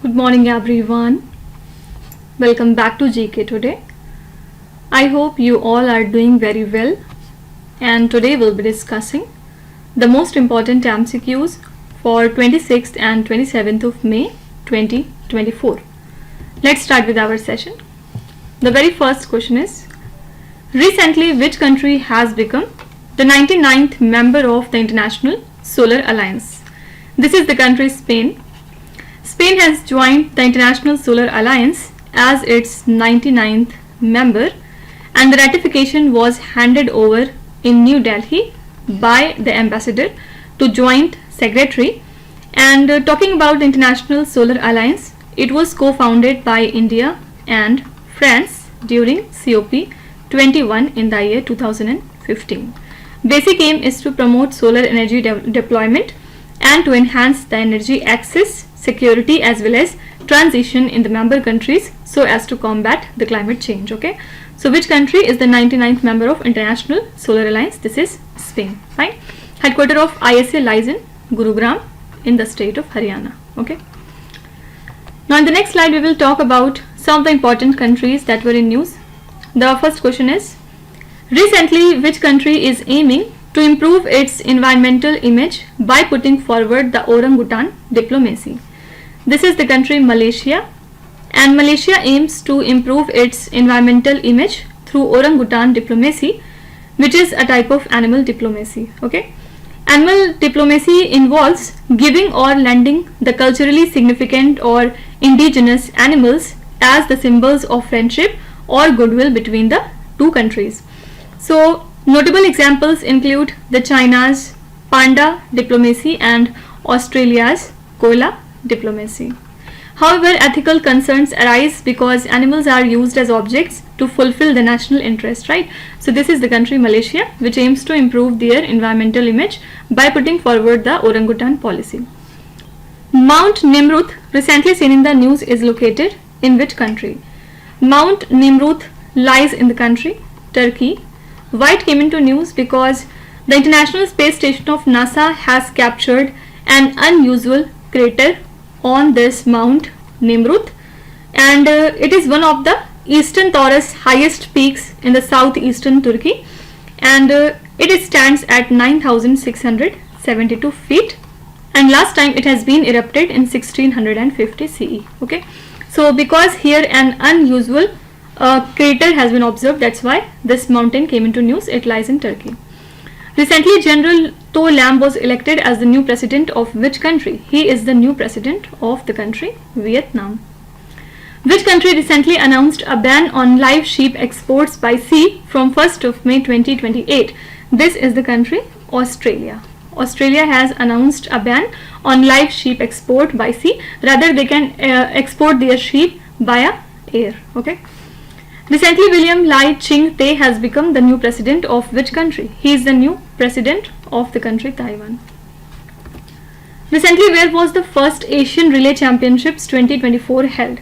Good morning everyone. Welcome back to GK today. I hope you all are doing very well, and today we'll be discussing the most important MCQs for 26th and 27th of May 2024. Let's start with our session. The very first question is, recently which country has become the 99th member of the International Solar Alliance? This is the country Spain. Spain has joined the International Solar Alliance as its 99th member, and the ratification was handed over in New Delhi by the ambassador to Joint Secretary. And talking about the International Solar Alliance, it was co-founded by India and France during COP21 in the year 2015. Basic aim is to promote solar energy deployment and to enhance the energy access, security as well as transition in the member countries so as to combat the climate change. Okay, so which country is the 99th member of International Solar Alliance? This is Spain. Fine. Headquarter of ISA lies in Gurugram in the state of Haryana. Okay, now in the next slide we will talk about some of the important countries that were in news. The first question is, recently which country is aiming to improve its environmental image by putting forward the orangutan diplomacy? This is the country Malaysia, and Malaysia aims to improve its environmental image through orangutan diplomacy, which is a type of animal diplomacy. Okay, animal diplomacy involves giving or lending the culturally significant or indigenous animals as the symbols of friendship or goodwill between the two countries. So notable examples include the China's panda diplomacy and Australia's koala diplomacy. However, ethical concerns arise because animals are used as objects to fulfill the national interest, right? So this is the country Malaysia, which aims to improve their environmental image by putting forward the orangutan policy. Mount Nemrut, recently seen in the news, is located in which country? Mount Nemrut lies in the country Turkey. Why it came into news? Because the International Space Station of NASA has captured an unusual crater on this Mount Nemrut, and it is one of the Eastern Taurus highest peaks in the southeastern Turkey, and it stands at 9,672 feet, and last time it has been erupted in 1650 CE. Okay, so because here an unusual crater has been observed, that's why this mountain came into news. It lies in Turkey. Recently, General To Lam was elected as the new president of which country? He is the new president of the country Vietnam. Which country recently announced a ban on live sheep exports by sea from 1st of May 2028? This is the country Australia. Australia has announced a ban on live sheep export by sea. Rather, they can export their sheep via air. Okay. Recently, William Lai Ching-te has become the new president of which country? He is the new president of the country Taiwan. Recently, where was the first Asian Relay Championships 2024 held?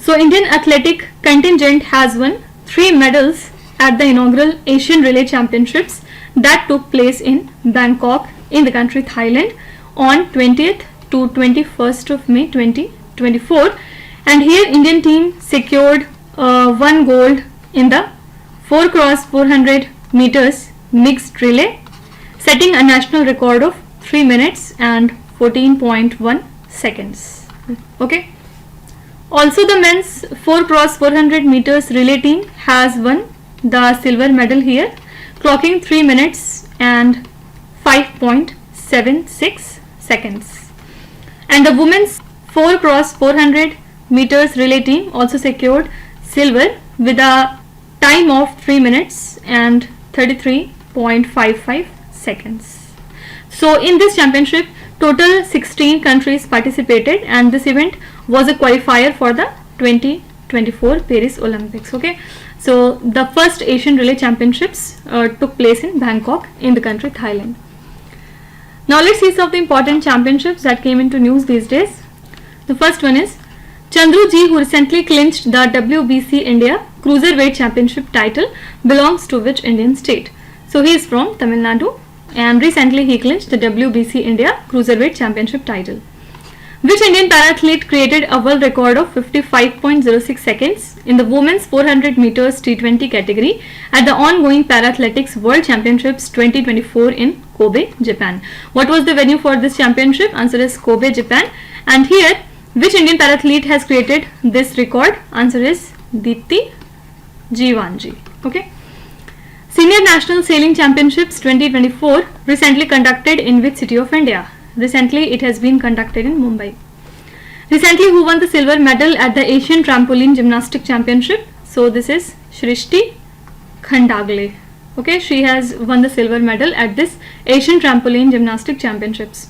So, Indian athletic contingent has won 3 medals at the inaugural Asian Relay Championships that took place in Bangkok in the country Thailand on 20th to 21st of May 2024, and here Indian team secured 1 gold in the 4x400 meters mixed relay, setting a national record of 3 minutes and 14.1 seconds. Okay. Also, the men's 4x400 meters relay team has won the silver medal here, clocking 3 minutes and 5.76 seconds. And the women's 4x400 meters relay team also secured silver with a time of 3 minutes and 33.55 seconds. So in this championship, total 16 countries participated, and this event was a qualifier for the 2024 Paris Olympics. Okay, so the first Asian Relay Championships took place in Bangkok in the country Thailand. Now let's see some of the important championships that came into news these days. The first one is Chandru Ji, who recently clinched the WBC India Cruiserweight Championship title, belongs to which Indian state? So he is from Tamil Nadu, and recently he clinched the WBC India Cruiserweight Championship title. Which Indian parathlete created a world record of 55.06 seconds in the women's 400 meters T20 category at the ongoing Parathletics World Championships 2024 in Kobe, Japan? What was the venue for this championship? Answer is Kobe, Japan. And here, which Indian parathlete has created this record? Answer is Deepti Jiwanji. Okay. Senior National Sailing Championships 2024 recently conducted in which city of India? Recently, it has been conducted in Mumbai. Recently, who won the silver medal at the Asian Trampoline Gymnastic Championship? So, this is Shrishti Khandagle. Okay, she has won the silver medal at this Asian Trampoline Gymnastic Championships.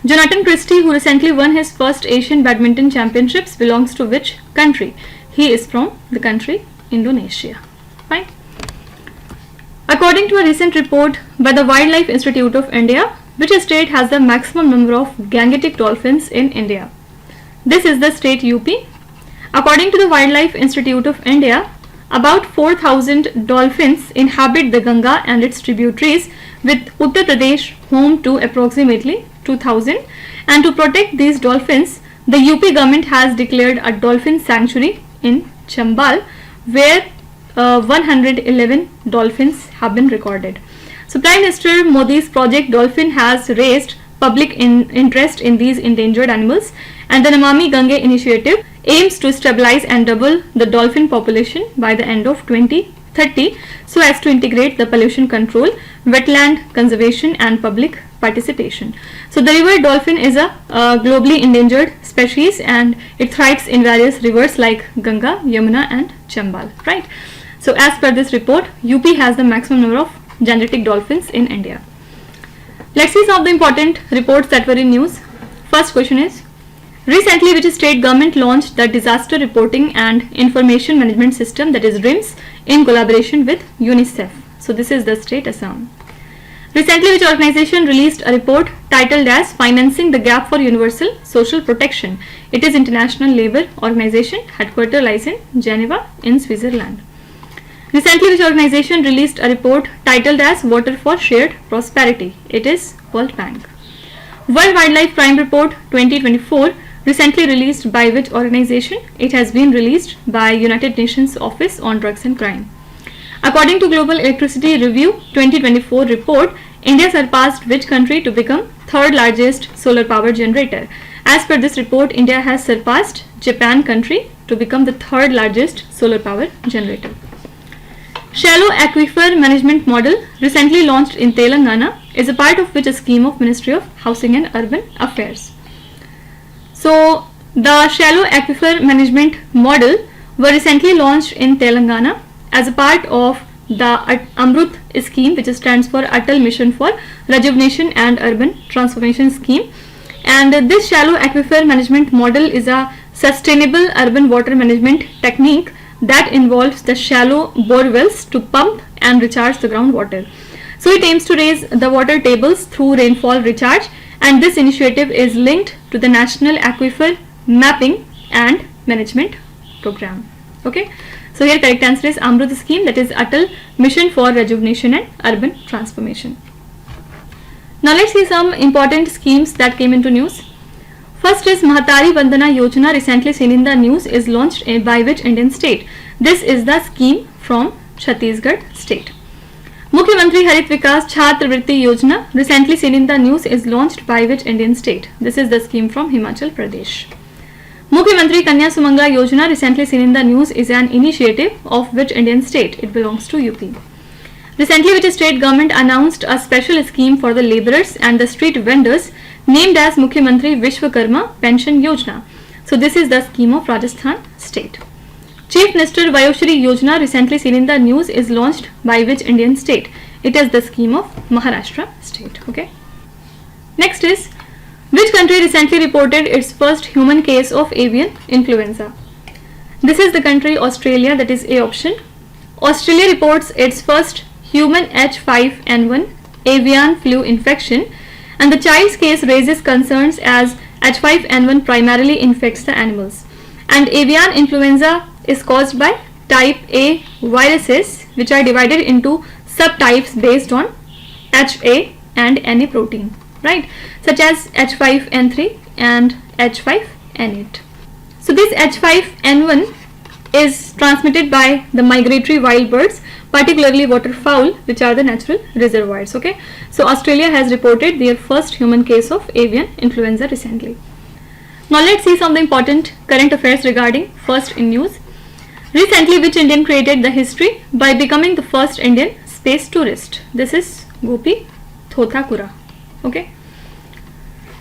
Jonathan Christie, who recently won his first Asian Badminton Championships, belongs to which country? He is from the country Indonesia. Fine. According to a recent report by the Wildlife Institute of India, which state has the maximum number of gangetic dolphins in India? This is the state UP. According to the Wildlife Institute of India, about 4,000 dolphins inhabit the Ganga and its tributaries, with Uttar Pradesh home to approximately 2,000. And to protect these dolphins, the UP government has declared a dolphin sanctuary in Chambal, where 111 dolphins have been recorded. So Prime Minister Modi's Project Dolphin has raised public interest in these endangered animals, and the Namami Gange initiative aims to stabilize and double the dolphin population by the end of 2030 so as to integrate the pollution control, wetland conservation and public participation. So the river dolphin is a globally endangered species and it thrives in various rivers like Ganga, Yamuna and Chambal, right? So as per this report, UP has the maximum number of genetic dolphins in India. Let's see some of the important reports that were in news. First question is, recently which state government launched the Disaster Reporting and Information Management System, that is RIMS, in collaboration with UNICEF? So this is the state Assam. Recently which organization released a report titled as Financing the Gap for Universal Social Protection? It is International Labour Organization, headquarters lies in Geneva in Switzerland. Recently, which organization released a report titled as Water for Shared Prosperity? It is World Bank. World Wildlife Crime Report 2024 recently released by which organization? It has been released by United Nations Office on Drugs and Crime. According to Global Electricity Review 2024 report, India surpassed which country to become third largest solar power generator? As per this report, India has surpassed Japan country to become the third largest solar power generator. Shallow Aquifer Management Model, recently launched in Telangana, is a part of which scheme of Ministry of Housing and Urban Affairs? So, the Shallow Aquifer Management Model were recently launched in Telangana as a part of the Amrut scheme, which stands for Atal Mission for Rejuvenation and Urban Transformation Scheme. And this Shallow Aquifer Management Model is a sustainable urban water management technique that involves the shallow bore wells to pump and recharge the groundwater. So it aims to raise the water tables through rainfall recharge, and this initiative is linked to the National Aquifer Mapping and Management Program. Okay, so here correct answer is Amrut scheme, that is Atal Mission for Rejuvenation and Urban Transformation. Now let's see some important schemes that came into news. First is Mahatari Vandana Yojana, recently seen in the news, is launched by which Indian state? This is the scheme from Chhattisgarh state. Mukhyamantri Harit Vikas Chhatra Vritti Yojana, recently seen in the news, is launched by which Indian state? This is the scheme from Himachal Pradesh. Mukhyamantri Kanya Sumangala Yojana, recently seen in the news, is an initiative of which Indian state? It belongs to UP. Recently, which state government announced a special scheme for the labourers and the street vendors named as Mukhyamantri Vishwakarma Pension Yojana? So this is the scheme of Rajasthan state. Chief Minister Vayashri Yojana, recently seen in the news, is launched by which Indian state? It is the scheme of Maharashtra state. Okay. Next is, which country recently reported its first human case of avian influenza? This is the country Australia, that is A option. Australia reports its first human H5N1 avian flu infection, and the child's case raises concerns as H5N1 primarily infects the animals, and avian influenza is caused by type A viruses, which are divided into subtypes based on HA and NA protein, right, such as H5N3 and H5N8. So this H5N1 is transmitted by the migratory wild birds, particularly waterfowl, which are the natural reservoirs. Okay, so Australia has reported their first human case of avian influenza recently. Now let's see some of the important current affairs regarding first in news. Recently, which Indian created the history by becoming the first Indian space tourist? This is Gopi Thothakura. Okay.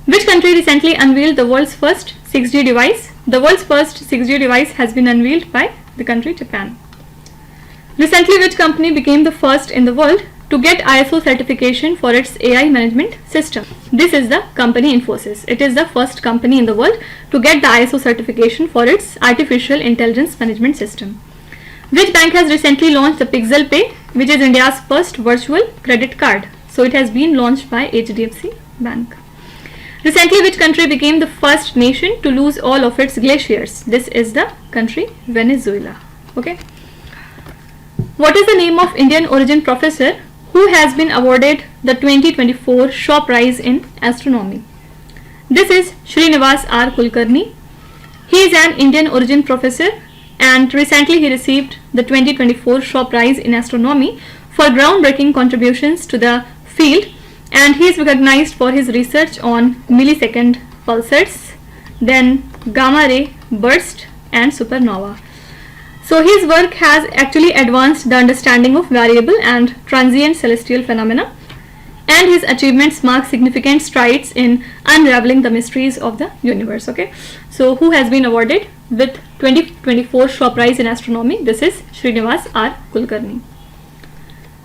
Which country recently unveiled the world's first 6G device? The world's first 6G device has been unveiled by the country Japan. Recently, which company became the first in the world to get ISO certification for its AI management system? This is the company Infosys. It is the first company in the world to get the ISO certification for its artificial intelligence management system. Which bank has recently launched the Pixel Pay, which is India's first virtual credit card? So it has been launched by HDFC Bank. Recently, which country became the first nation to lose all of its glaciers? This is the country Venezuela. Okay. What is the name of Indian origin professor who has been awarded the 2024 Shaw Prize in Astronomy? This is Srinivas R. Kulkarni. He is an Indian origin professor and recently he received the 2024 Shaw Prize in Astronomy for groundbreaking contributions to the field, and he is recognized for his research on millisecond pulsars, then gamma ray burst and supernova. So his work has actually advanced the understanding of variable and transient celestial phenomena, and his achievements mark significant strides in unraveling the mysteries of the universe. Okay, so who has been awarded with 2024 Shaw Prize in Astronomy? This is Srinivas R. Kulkarni.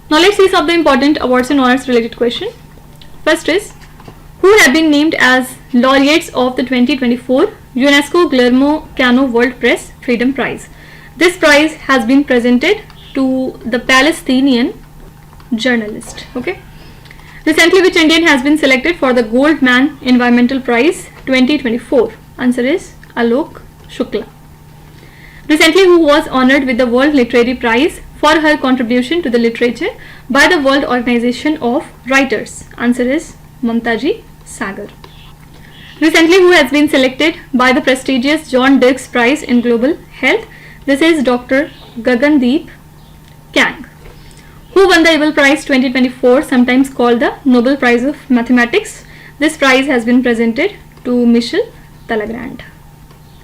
Now let's see some of the important awards and honors related question. First is, who have been named as laureates of the 2024 UNESCO Guillermo Cano World Press Freedom Prize? This prize has been presented to the Palestinian journalist. Okay. Recently, which Indian has been selected for the Goldman Environmental Prize 2024? Answer is Alok Shukla. Recently, who was honored with the World Literary Prize for her contribution to the literature by the World Organization of Writers? Answer is Mamtaji Sagar. Recently, who has been selected by the prestigious John Dirks Prize in Global Health? This is Dr. Gagandeep Kang. Who won the Nobel Prize 2024, sometimes called the Nobel Prize of Mathematics? This prize has been presented to Michel Talleyrand.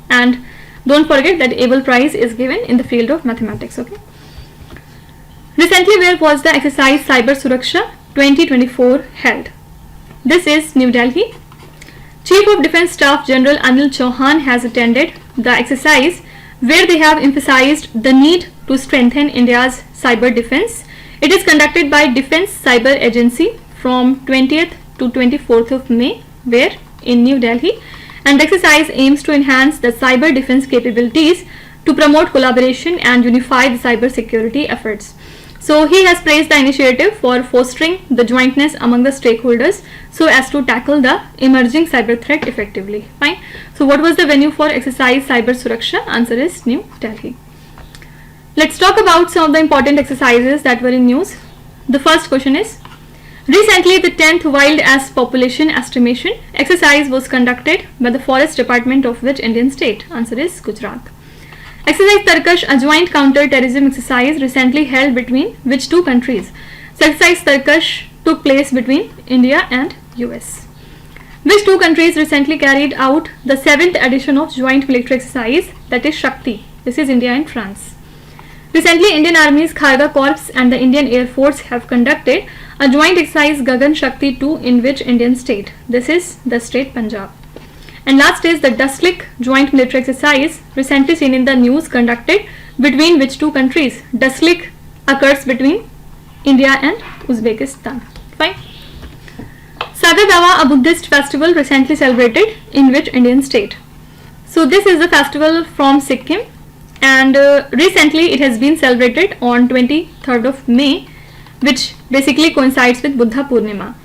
And don't forget that Nobel Prize is given in the field of mathematics. Okay. Recently, where was the exercise Cyber Suraksha 2024 held? This is New Delhi. Chief of Defence Staff General Anil Chauhan has attended the exercise, where they have emphasized the need to strengthen India's cyber defense. It is conducted by Defense Cyber Agency from 20th to 24th of May, where in New Delhi, and the exercise aims to enhance the cyber defense capabilities to promote collaboration and unify the cyber security efforts. So he has praised the initiative for fostering the jointness among the stakeholders so as to tackle the emerging cyber threat effectively. Fine. So what was the venue for exercise Cyber Suraksha? Answer is New Delhi. Let's talk about some of the important exercises that were in news. The first question is, recently the 10th Wild Ass Population Estimation exercise was conducted by the Forest Department of which Indian state? Answer is Gujarat. Exercise Tarkash, a joint counter-terrorism exercise recently held between which two countries? So exercise Tarkash took place between India and US. Which two countries recently carried out the 7th edition of joint military exercise, that is Shakti? This is India and France. Recently, Indian Army's Kharga Corps and the Indian Air Force have conducted a joint exercise Gagan Shakti 2 in which Indian state? This is the state Punjab. And last is the Duslik joint military exercise recently seen in the news conducted between which two countries? Duslik occurs between India and Uzbekistan. Fine. Sagar Dawa, a Buddhist festival recently celebrated in which Indian state? So this is the festival from Sikkim, and recently it has been celebrated on 23rd of May, which basically coincides with Buddha Purnima.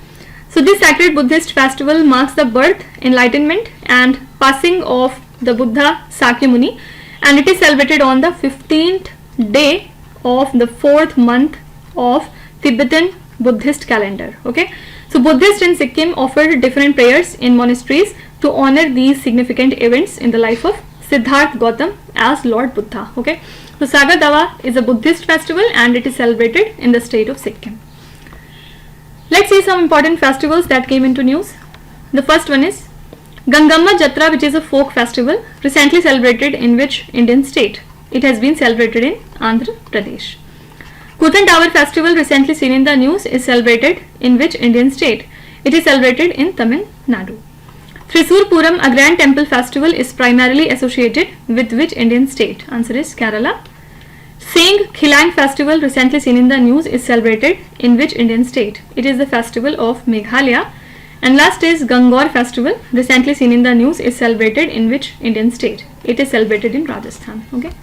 So this sacred Buddhist festival marks the birth, enlightenment and passing of the Buddha Sakyamuni, and it is celebrated on the 15th day of the 4th month of Tibetan Buddhist calendar. Okay, so Buddhists in Sikkim offered different prayers in monasteries to honor these significant events in the life of Siddharth Gautam as Lord Buddha. Okay, so Sagar Dawa is a Buddhist festival and it is celebrated in the state of Sikkim. Let's see some important festivals that came into news. The first one is Gangamma Jatra, which is a folk festival recently celebrated in which Indian state? It has been celebrated in Andhra Pradesh. Kuthan Tower festival recently seen in the news is celebrated in which Indian state? It is celebrated in Tamil Nadu. Thrissur Puram, a grand temple festival, is primarily associated with which Indian state? Answer is Kerala. Sing Khilang festival recently seen in the news is celebrated in which Indian state? It is the festival of Meghalaya. And last is Gangor festival recently seen in the news is celebrated in which Indian state? It is celebrated in Rajasthan. Okay.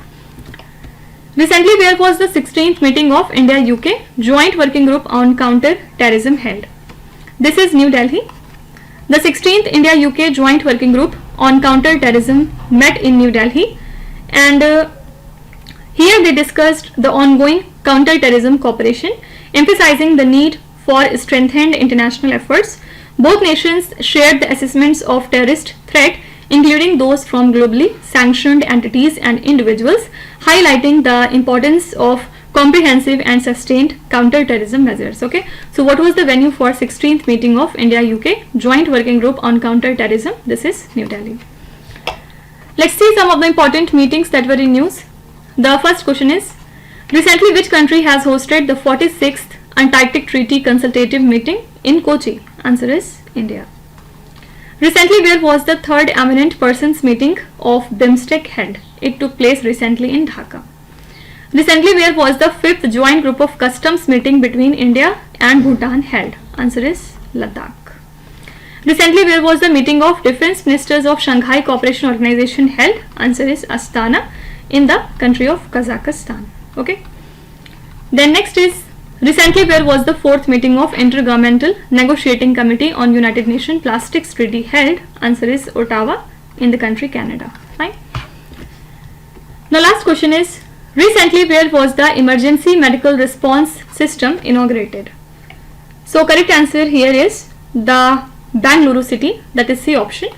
Recently, where was the 16th meeting of India-UK Joint Working Group on Counter-Terrorism held? This is New Delhi. The 16th India-UK Joint Working Group on Counter-Terrorism met in New Delhi, and here they discussed the ongoing counter-terrorism cooperation, emphasizing the need for strengthened international efforts. Both nations shared the assessments of terrorist threat, including those from globally sanctioned entities and individuals, highlighting the importance of comprehensive and sustained counter-terrorism measures. Okay, so what was the venue for 16th meeting of India-UK Joint Working Group on Counter-Terrorism? This is New Delhi. Let's see some of the important meetings that were in news. The first question is, recently which country has hosted the 46th Antarctic Treaty Consultative Meeting in Kochi? Answer is India. Recently, where was the third eminent persons meeting of BIMSTEC held? It took place recently in Dhaka. Recently, where was the fifth joint group of customs meeting between India and Bhutan held? Answer is Ladakh. Recently, where was the meeting of defense ministers of Shanghai Cooperation Organization held? Answer is Astana in the country of Kazakhstan. Okay. Then next is, recently where was the fourth meeting of Intergovernmental Negotiating Committee on United Nations Plastics Treaty held? Answer is Ottawa in the country Canada. Fine. The last question is, recently where was the Emergency Medical Response System inaugurated? So correct answer here is the Bangalore city, that is C option.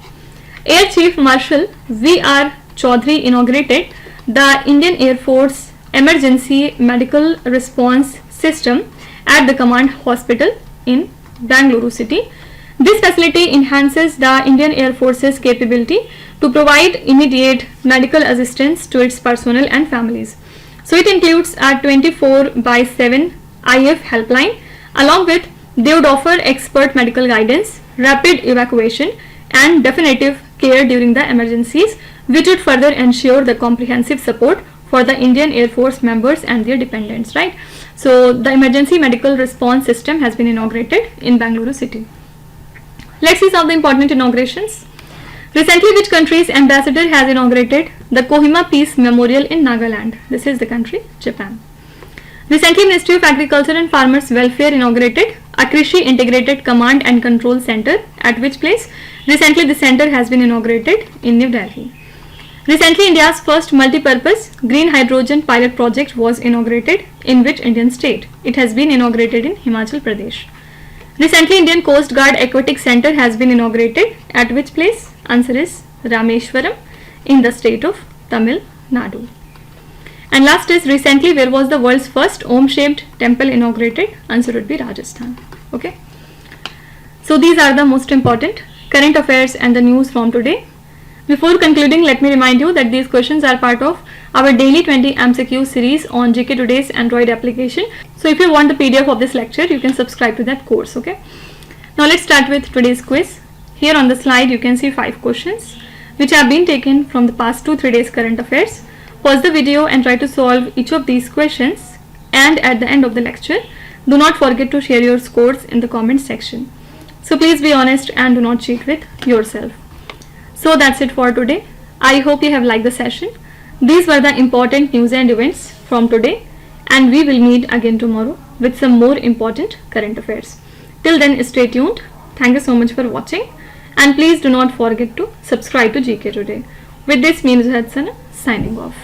Air Chief Marshal V.R. Chaudhary inaugurated the Indian Air Force Emergency Medical Response System at the Command Hospital in Bangalore city. This facility enhances the Indian Air Force's capability to provide immediate medical assistance to its personnel and families. So it includes a 24/7 IF helpline, along with they would offer expert medical guidance, rapid evacuation and definitive care during the emergencies, which would further ensure the comprehensive support for the Indian Air Force members and their dependents, right? So the Emergency Medical Response System has been inaugurated in Bangalore city. Let's see some of the important inaugurations. Recently, which country's ambassador has inaugurated the Kohima Peace Memorial in Nagaland? This is the country Japan. Recently, Ministry of Agriculture and Farmers Welfare inaugurated a Krishi Integrated Command and Control Center at which place? Recently, the center has been inaugurated in New Delhi. Recently, India's first multi-purpose green hydrogen pilot project was inaugurated in which Indian state? It has been inaugurated in Himachal Pradesh. Recently, Indian Coast Guard Aquatic Center has been inaugurated at which place? Answer is Rameshwaram in the state of Tamil Nadu. And last is, recently where was the world's first Om-shaped temple inaugurated? Answer would be Rajasthan. Okay. So these are the most important current affairs and the news from today. Before concluding, let me remind you that these questions are part of our daily 20 MCQ series on GK Today's Android application. So if you want the PDF of this lecture, you can subscribe to that course. Okay. Now let's start with today's quiz. Here on the slide, you can see 5 questions which have been taken from the past 2-3 days current affairs. Pause the video and try to solve each of these questions, and at the end of the lecture, do not forget to share your scores in the comment section. So please be honest and do not cheat with yourself. So that's it for today. I hope you have liked the session. These were the important news and events from today, and we will meet again tomorrow with some more important current affairs. Till then, stay tuned. Thank you so much for watching, and please do not forget to subscribe to GK Today. With this, me Nuzhat Sana signing off.